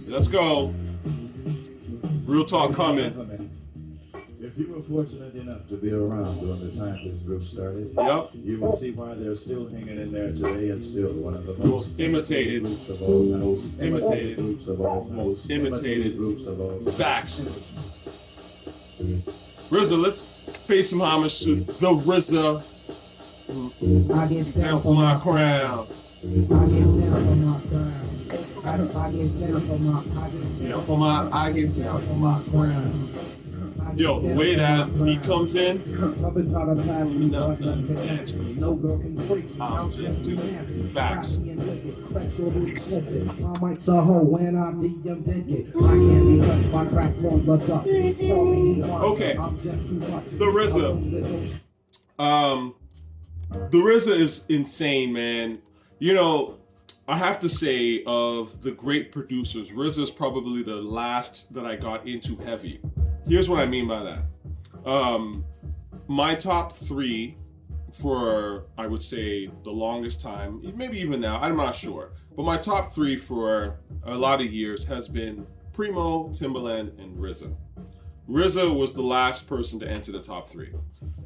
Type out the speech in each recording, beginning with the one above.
Let's go. Real talk coming. If you were fortunate enough to be around during the time this group started, Yep. you will see why they're still hanging in there today and still one of the Most imitated groups of all time. Most imitated. Groups of all time. Most imitated. Groups of all time. Facts. RZA, let's pay some homage to the RZA. I get Down for my crown. Yeah, for my, I get down for my crown. Yo, the way that beat comes in, I'm just doing facts. Facts. Okay, the RZA. The RZA is insane, man. You know, I have to say, of the great producers, RZA is probably the last that I got into heavy. Here's what I mean by that. My top three for, I would say, the longest time, maybe even now, I'm not sure, but my top three for a lot of years has been Primo, Timbaland, and RZA. RZA was the last person to enter the top three.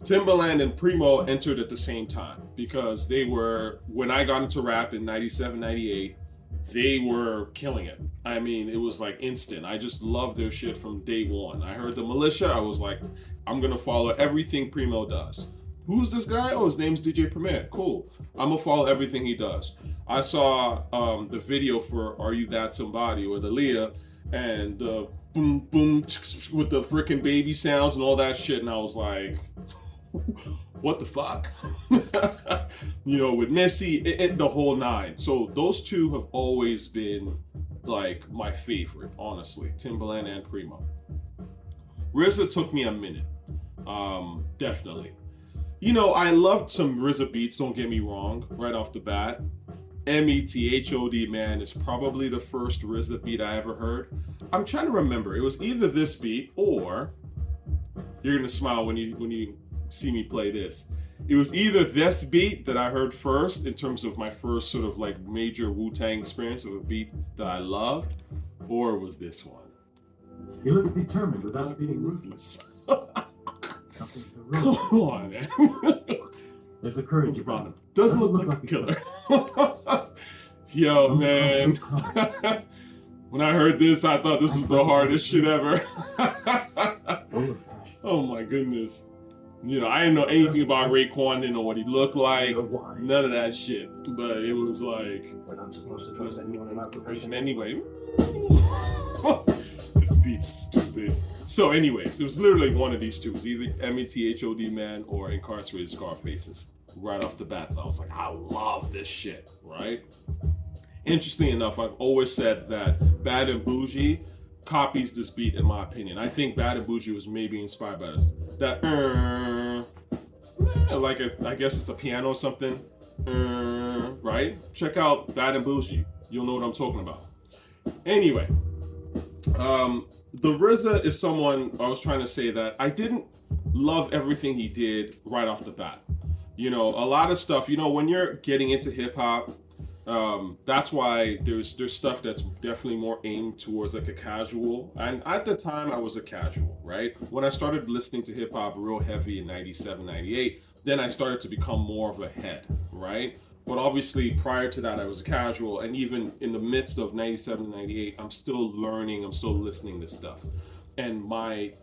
Timbaland and Primo entered at the same time because they were, when I got into rap in 97, 98, they were killing it. I mean, it was like instant. I just loved their shit from day one. I heard the Militia, I was like, I'm gonna follow everything Primo does. Who's this guy? Oh, his name's DJ Premier. Cool. I'm gonna follow everything he does. I saw the video for Are You That Somebody or the Leah and the boom boom with the freaking baby sounds and all that shit, and I was like, what the fuck? You know, with Missy, the whole nine. So those two have always been like my favorite, honestly, Timbaland and Primo. RZA took me a minute, definitely. You know, I loved some RZA beats, don't get me wrong, right off the bat. M.E.T.H.O.D, man, is probably the first RZA beat I ever heard. I'm trying to remember. It was either this beat or, you're gonna smile when you see me play this. It was either this beat that I heard first in terms of my first sort of like major Wu-Tang experience of a beat that I loved, or it was this one. He looks determined without being ruthless. Come on, man. There's a courage about him. Doesn't look like a killer. Yo, man. When I heard this, I thought this was the hardest shit ever. Oh my goodness. You know, I didn't know anything about Raekwon, didn't know what he looked like, none of that shit. But it was like, and anyway, this beat's stupid. So anyways, it was literally one of these two. It was either M.E.T.H.O.D man or Incarcerated Scarfaces. Right off the bat, I was like, I love this shit, right? Interestingly enough, I've always said that Bad and Bougie copies this beat in my opinion. I think Bad and Bougie was maybe inspired by this. That like I guess it's a piano or something, right? Check out Bad and Bougie. You'll know what I'm talking about. Anyway, the RZA is someone, I was trying to say that I didn't love everything he did right off the bat. You know, a lot of stuff, you know, when you're getting into hip hop, that's why there's stuff that's definitely more aimed towards like a casual. And at the time I was a casual, right? When I started listening to hip hop real heavy in 97, 98, then I started to become more of a head, right? But obviously prior to that I was a casual, and even in the midst of 97, 98, I'm still learning, I'm still listening to stuff. And my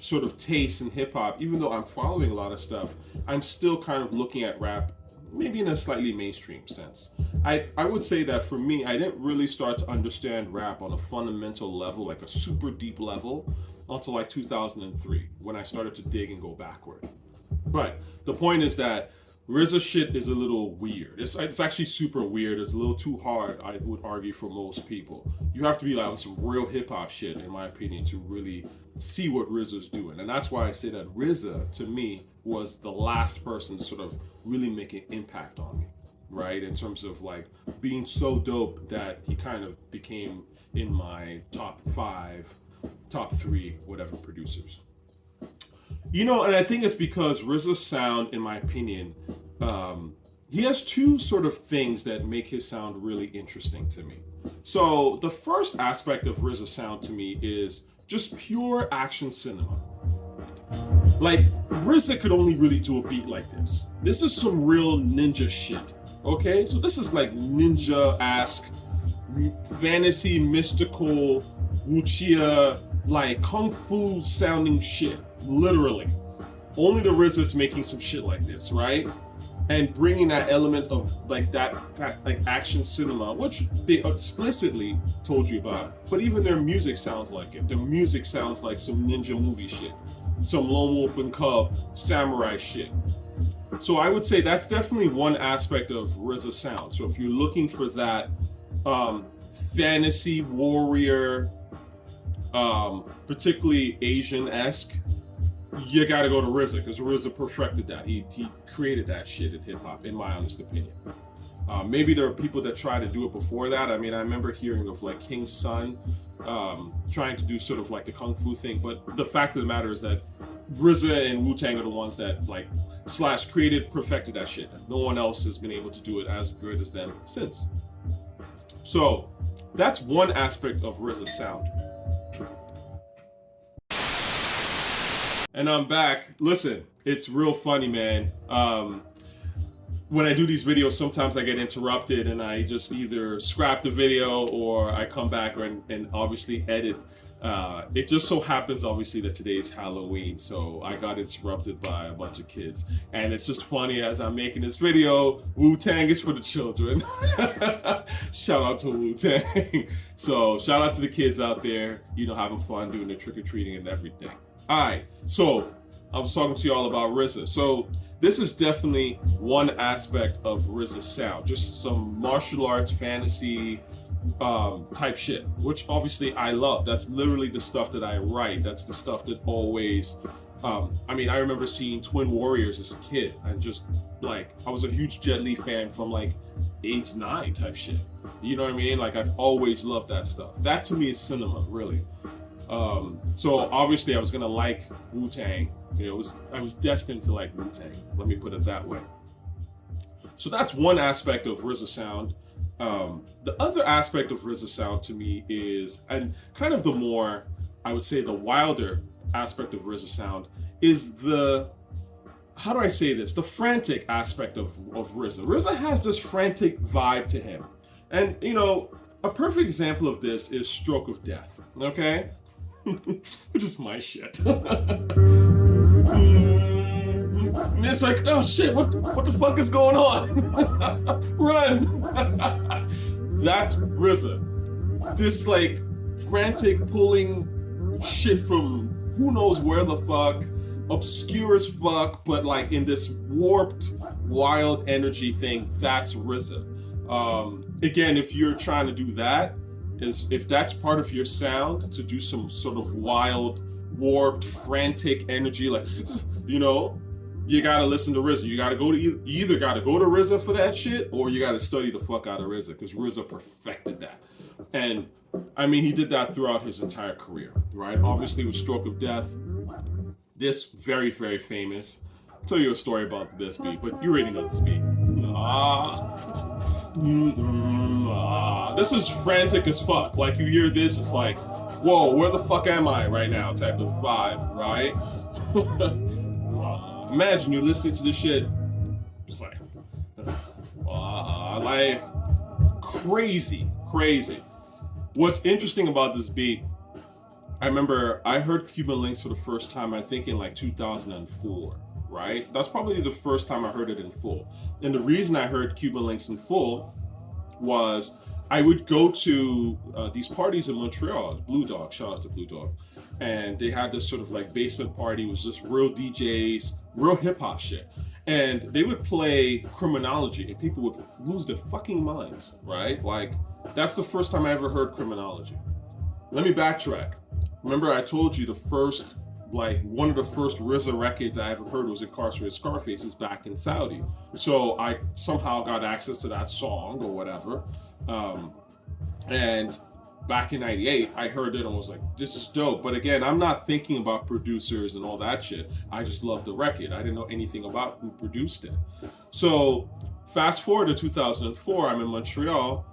sort of taste in hip hop, even though I'm following a lot of stuff, I'm still kind of looking at rap maybe in a slightly mainstream sense. I would say that for me, I didn't really start to understand rap on a fundamental level, like a super deep level, until like 2003, when I started to dig and go backward. But the point is that RZA shit is a little weird. It's actually super weird. It's a little too hard, I would argue, for most people. You have to be like on some real hip hop shit, in my opinion, to really see what RZA's doing. And that's why I say that RZA, to me, was the last person to sort of really make an impact on me, right? In terms of like being so dope that he kind of became in my top 5, top 3, whatever producers. You know, and I think it's because RZA's sound, in my opinion, he has two sort of things that make his sound really interesting to me. So the first aspect of RZA's sound to me is just pure action cinema. Like, RZA could only really do a beat like this. This is some real ninja shit, okay? So this is like ninja-esque, fantasy, mystical, wuxia, like kung fu sounding shit, literally. Only the RZA's making some shit like this, right? And bringing that element of like that like action cinema, which they explicitly told you about, but even their music sounds like it. Their music sounds like some ninja movie shit, some Lone Wolf and Cub samurai shit. So I would say that's definitely one aspect of RZA's sound. So if you're looking for that fantasy warrior, particularly Asian-esque, you gotta go to RZA, because RZA perfected that. He created that shit in hip hop, in my honest opinion. Maybe there are people that try to do it before that. I mean, I remember hearing of like King's Son trying to do sort of like the kung fu thing, but the fact of the matter is that RZA and Wu-Tang are the ones that like / created, perfected that shit. No one else has been able to do it as good as them since. So that's one aspect of RZA's sound. And I'm back. Listen, it's real funny, man. When I do these videos, sometimes I get interrupted and I just either scrap the video or I come back and obviously edit. It just so happens, obviously, that today's Halloween, so I got interrupted by a bunch of kids. And it's just funny, as I'm making this video, Wu-Tang is for the children. Shout out to Wu-Tang. So shout out to the kids out there, you know, having fun doing the trick-or-treating and everything. Alright, so I was talking to y'all about RZA. So this is definitely one aspect of RZA's sound. Just some martial arts, fantasy type shit, which obviously I love. That's literally the stuff that I write. That's the stuff that always, I mean, I remember seeing Twin Warriors as a kid and just like, I was a huge Jet Li fan from like age 9 type shit. You know what I mean? Like, I've always loved that stuff. That to me is cinema, really. So obviously I was gonna like Wu-Tang. You know, I was destined to like Wu-Tang. Let me put it that way. So that's one aspect of RZA sound. The other aspect of RZA sound to me is, and kind of the more, I would say the wilder aspect of RZA sound is the, how do I say this? The frantic aspect of RZA. RZA has this frantic vibe to him. And, you know, a perfect example of this is Stroke of Death, okay? Which is my shit. And it's like, oh shit, what the fuck is going on? Run! That's RZA. This like frantic pulling shit from who knows where the fuck, obscure as fuck, but like in this warped, wild energy thing, that's RZA. Again, if you're trying to do that, if that's part of your sound, to do some sort of wild, warped, frantic energy, like, you know, you gotta listen to RZA. You gotta go to, you either gotta go to RZA for that shit, or you gotta study the fuck out of RZA, because RZA perfected that. And I mean, he did that throughout his entire career, right? Obviously with Stroke of Death, this very, very famous. I'll tell you a story about this beat, but you already know this beat. This is frantic as fuck. Like, you hear this, it's like, whoa, where the fuck am I right now type of vibe, right? Imagine you're listening to this shit, just like crazy. What's interesting about this beat, I remember I heard Cuban Linx for the first time, I think in like 2004. Right? That's probably the first time I heard it in full. And the reason I heard Cuban Linx in full was I would go to these parties in Montreal, Blue Dog, shout out to Blue Dog. And they had this sort of like basement party. It was just real DJs, real hip hop shit. And they would play Criminology and people would lose their fucking minds, right? Like, that's the first time I ever heard Criminology. Let me backtrack. Remember I told you one of the first RZA records I ever heard was Incarcerated, Scarfaces back in Saudi. So I somehow got access to that song or whatever. And back in 98, I heard it and was like, this is dope. But again, I'm not thinking about producers and all that shit. I just love the record. I didn't know anything about who produced it. So fast forward to 2004, I'm in Montreal.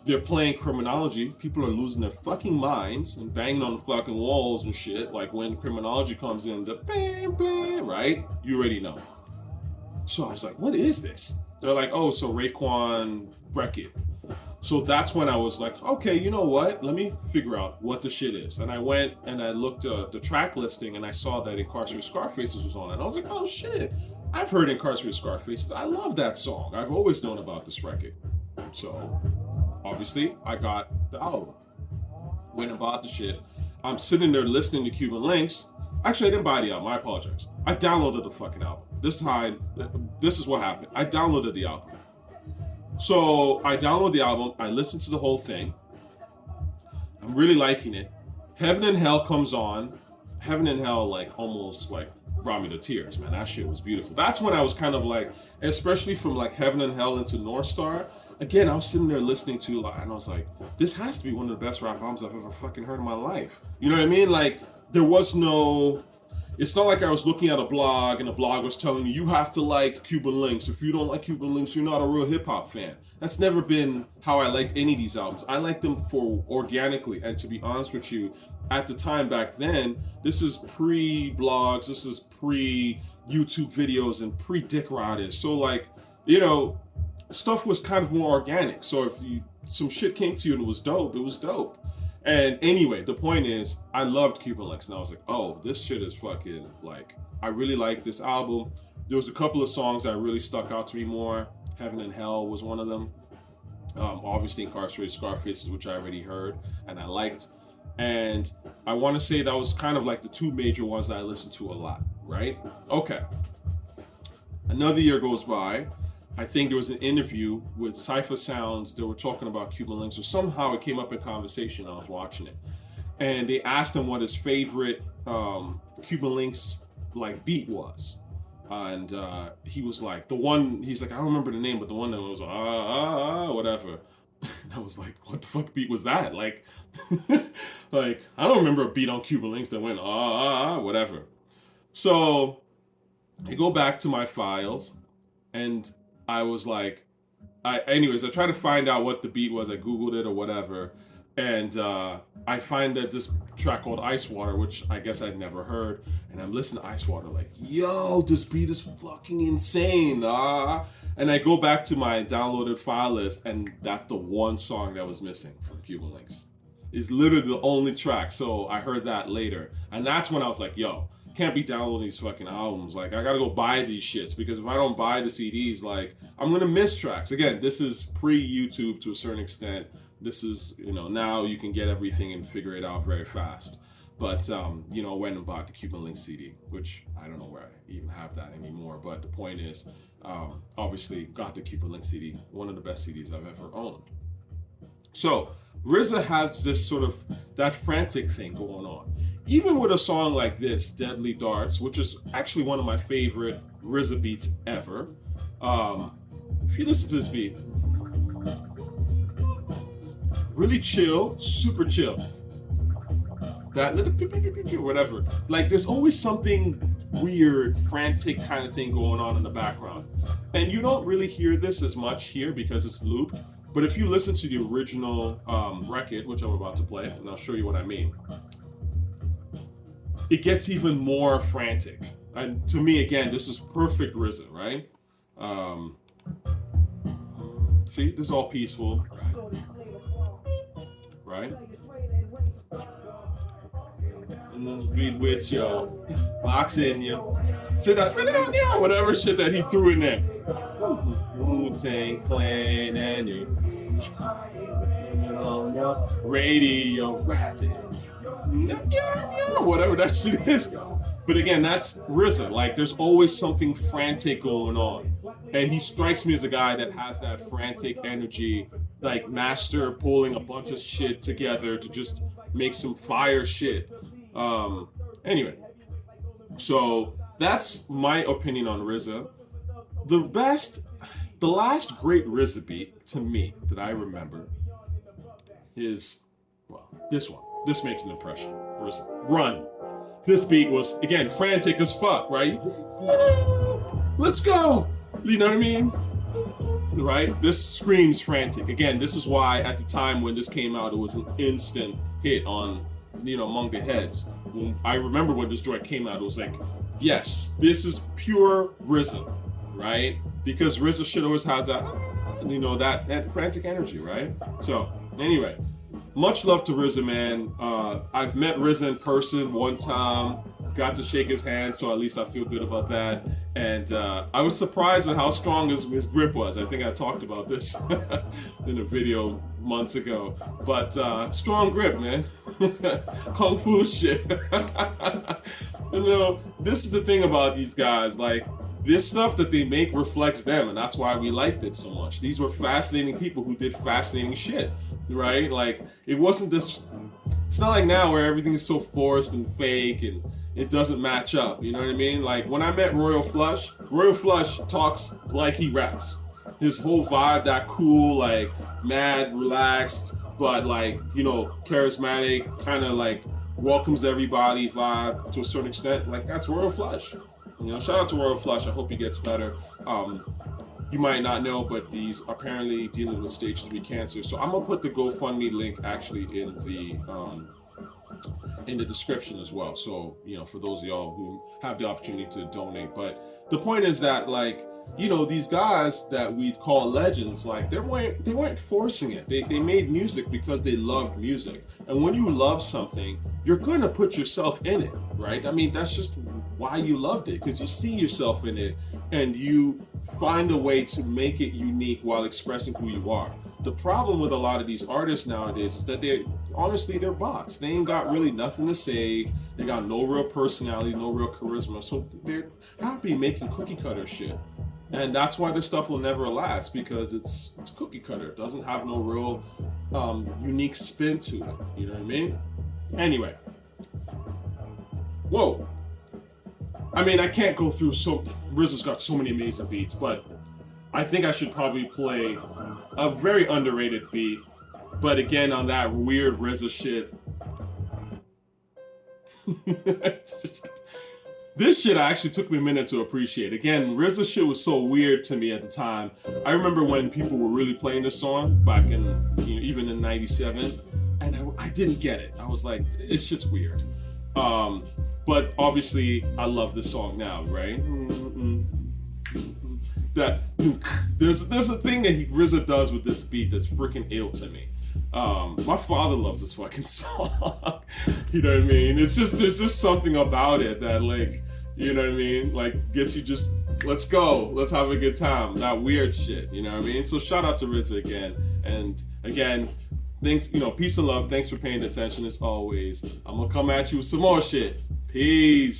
They're playing Criminology. People are losing their fucking minds and banging on the fucking walls and shit. Like when Criminology comes in, the bam, bam, right? You already know. So I was like, what is this? They're like, oh, so Raekwon record. So that's when I was like, okay, you know what? Let me figure out what the shit is. And I went and I looked at the track listing and I saw that Incarcerated Scarfaces was on it. And I was like, oh shit, I've heard Incarcerated Scarfaces. I love that song. I've always known about this record. So obviously I got the album. Went and bought the shit. I'm sitting there listening to Cuban Linx. Actually, I didn't buy the album. I apologize. I downloaded the fucking album. This is what happened. I downloaded the album. So I download the album, I listen to the whole thing. I'm really liking it. Heaven and Hell comes on. Heaven and Hell like almost like brought me to tears, man. That shit was beautiful. That's when I was kind of like, especially from like Heaven and Hell into North Star. Again, I was sitting there listening to and I was like, this has to be one of the best rap albums I've ever fucking heard in my life. You know what I mean? Like there was no, it's not like I was looking at a blog and the blog was telling you have to like Cuban Linx. If you don't like Cuban Linx, you're not a real hip hop fan. That's never been how I liked any of these albums. I like them for organically. And to be honest with you, at the time back then, this is pre-blogs, this is pre-YouTube videos and pre-Dick Riders. So like, you know, stuff was kind of more organic. So if some shit came to you and it was dope, it was dope. And anyway, the point is, I loved Cuban Linx, and I was like, oh, this shit is fucking, like, I really like this album. There was a couple of songs that really stuck out to me more. Heaven and Hell was one of them. Obviously, Incarcerated Scarfaces, which I already heard, and I liked. And I want to say that was kind of like the two major ones that I listened to a lot, right? Okay. Another year goes by. I think there was an interview with Cypher Sounds. They were talking about Cuban Linx, or somehow it came up in conversation. I was watching it, and they asked him what his favorite Cuban Linx like beat was, and he was like the one. He's like, I don't remember the name, but the one that was whatever. And I was like, what the fuck beat was that? Like, like I don't remember a beat on Cuban Linx that went whatever. So I go back to my files, and I was like, I tried to find out what the beat was. I Googled it or whatever. And I find that this track called Ice Water, which I guess I'd never heard. And I'm listening to Ice Water like, yo, this beat is fucking insane. And I go back to my downloaded file list, and that's the one song that was missing from Cuban Linx. It's literally the only track. So I heard that later. And that's when I was like, yo, can't be downloading these fucking albums. Like, I gotta go buy these shits, because if I don't buy the CDs, like, I'm gonna miss tracks. Again, this is pre-YouTube to a certain extent. This is, you know, now you can get everything and figure it out very fast. But, you know, I went and bought the Cuban Linx CD, which I don't know where I even have that anymore. But the point is, obviously, got the Cuban Linx CD, one of the best CDs I've ever owned. So, RZA has this sort of, that frantic thing going on. Even with a song like this, Deadly Darts, which is actually one of my favorite RZA beats ever. If you listen to this beat, really chill, super chill. That little whatever. Like, there's always something weird, frantic kind of thing going on in the background. And you don't really hear this as much here because it's looped. But if you listen to the original record, which I'm about to play, and I'll show you what I mean, it gets even more frantic. And to me, again, this is perfect RZA, right? See, this is all peaceful, right? And then beat with yo, boxing yo, sit up, whatever shit that he threw in there. Wu-Tang Clan and you on your radio rapping. Whatever that shit is. But again, that's RZA. Like, there's always something frantic going on. And he strikes me as a guy that has that frantic energy, like master pulling a bunch of shit together to just make some fire shit. Anyway, so that's my opinion on RZA. The last great RZA beat to me that I remember is, well, This one. This makes an impression. Run. This beat was, again, frantic as fuck, right? Let's go! You know what I mean? Right? This screams frantic. Again, this is why at the time when this came out, it was an instant hit on, among the heads. I remember when this joint came out, it was like, yes, this is pure RZA, right? Because RZA shit always has that, that frantic energy, right? So, anyway, much love to RZA, man. I've met RZA in person one time, got to shake his hand, so at least I feel good about that. And I was surprised at how strong his grip was. I think I talked about this in a video months ago. But strong grip, man. Kung Fu shit. This is the thing about these guys. Like, this stuff that they make reflects them, and that's why we liked it so much. These were fascinating people who did fascinating shit, right? Like, it wasn't this... It's not like now where everything is so forced and fake and it doesn't match up, you know what I mean? Like, when I met Royal Flush talks like he raps. His whole vibe, that cool, like, mad, relaxed, but, like, charismatic, kind of, like, welcomes everybody vibe to a certain extent. Like, that's Royal Flush. Shout out to Royal Flush. I hope he gets better. You might not know, but he's apparently dealing with stage 3 cancer. So I'm gonna put the GoFundMe link actually in the description as well. So, for those of y'all who have the opportunity to donate. But the point is that, like, these guys that we'd call legends, like, they weren't forcing it. They made music because they loved music. And when you love something, you're gonna put yourself in it, right? I mean, that's just why you loved it, because you see yourself in it and you find a way to make it unique while expressing who you are. The problem with a lot of these artists nowadays is that they're bots. They ain't got really nothing to say. They got no real personality, no real charisma. So they're happy making cookie cutter shit. And that's why this stuff will never last, because it's cookie cutter. It doesn't have no real unique spin to it. You know what I mean? Anyway. Whoa. I mean, I can't go through RZA's got so many amazing beats, but I think I should probably play a very underrated beat, but again, on that weird RZA shit. This shit actually took me a minute to appreciate. Again, RZA shit was so weird to me at the time. I remember when people were really playing this song back in, even in '97, and I didn't get it. I was like, it's just weird. But obviously, I love this song now, right? There's a thing that RZA does with this beat that's freaking ill to me. My father loves this fucking song. You know what I mean? There's just something about it that, like, you know what I mean? Like, gets you just, let's go, let's have a good time. That weird shit, you know what I mean? So shout out to RZA again. And again, thanks, peace and love. Thanks for paying attention as always. I'm gonna come at you with some more shit. Peace.